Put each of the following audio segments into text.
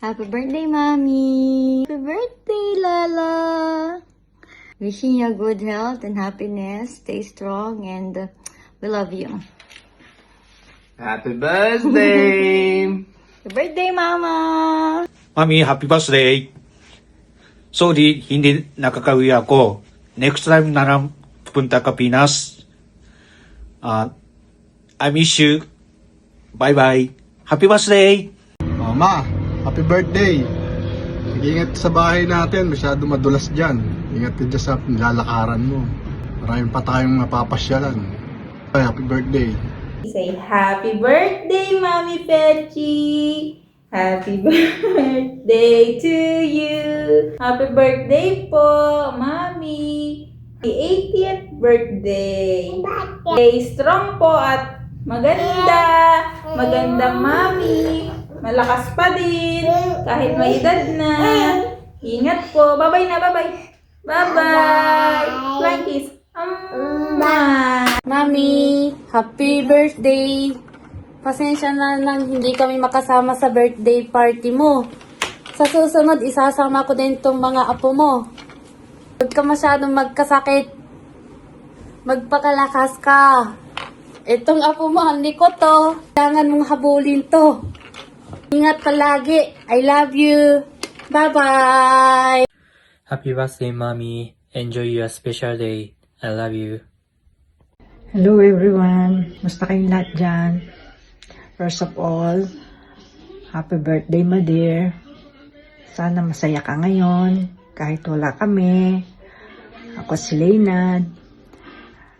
Happy birthday, Mommy! Happy birthday, Lala! Wishing you good health and happiness. Stay strong and we love you. Happy birthday! Happy birthday, Mama! Mami, happy birthday! Sorry, hindi nakakauwi ako. Next time na lang pupunta ka Pinas. I miss you. Bye-bye. Happy birthday! Mama, happy birthday! Mag-ingat sa bahay natin, masyado madulas dyan. Ingat ka dyan sa lalakaran mo. Maraming pa tayong napapasyalan. Happy birthday! Say happy birthday, Mommy Pechi! Happy birthday to you! Happy birthday po, Mommy! 80th birthday! Stay strong po at maganda! Magandang Mommy! Malakas pa din! Kahit may edad na! Ingat po! Bye-bye na! Bye-bye! Bye-bye! Flying kiss! Mami, happy birthday! Pasensya na lang hindi kami makasama sa birthday party mo. Sa susunod, isasama ko din tong mga apo mo. Huwag ka masyadong magkasakit. Magpakalakas ka. Itong apo mo, ang likot to. Kailangan mong habulin to. Ingat palagi. I love you. Bye-bye. Happy birthday, Mommy. Enjoy your special day. I love you. Hello everyone! Musta kayong lahat dyan? First of all, happy birthday ma dear. Sana masaya ka ngayon kahit wala kami. Ako si Leynad.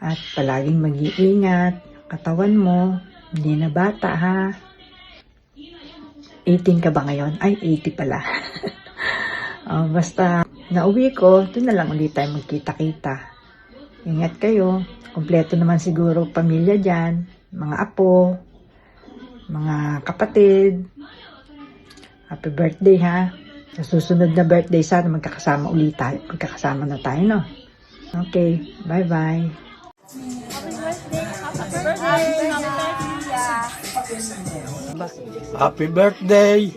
At palaging mag-iingat. Katawan mo, hindi na bata ha. 18 ka ba ngayon? Ay, 80 pala. Basta nauwi ko, doon na lang ulit tayo magkita-kita. Ingat kayo. Kompleto naman siguro pamilya dyan. Mga apo. Mga kapatid. Happy birthday ha. Sa susunod na birthday sana magkakasama ulit tayo. Magkakasama na tayo no. Okay. Bye-bye. Happy birthday!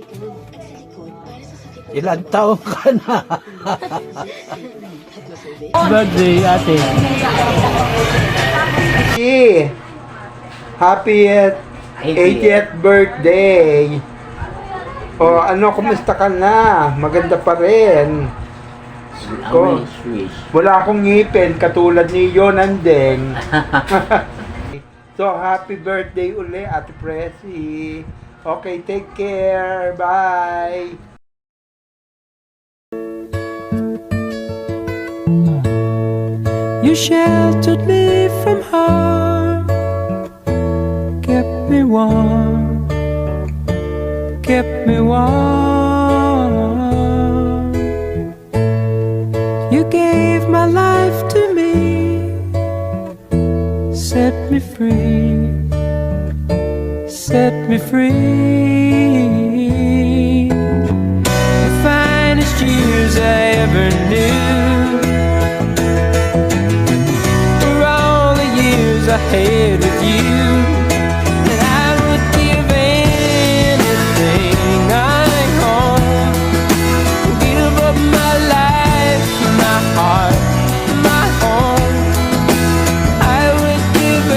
Ilan taong ka na? Birthday, ate. Happy 80th birthday! O ano, kumusta ka na? Maganda pa rin. Wala akong ngipin katulad ni Yonandeng. So, happy birthday uli, Ate Presi. Okay, take care. Bye! You sheltered me from harm, kept me warm, kept me warm. You gave my life to me, set me free, set me free. The finest years I ever knew, I had with you, and I would give anything I own, give up my life, my heart, my home. I would give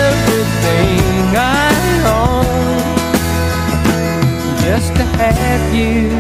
everything I own just to have you.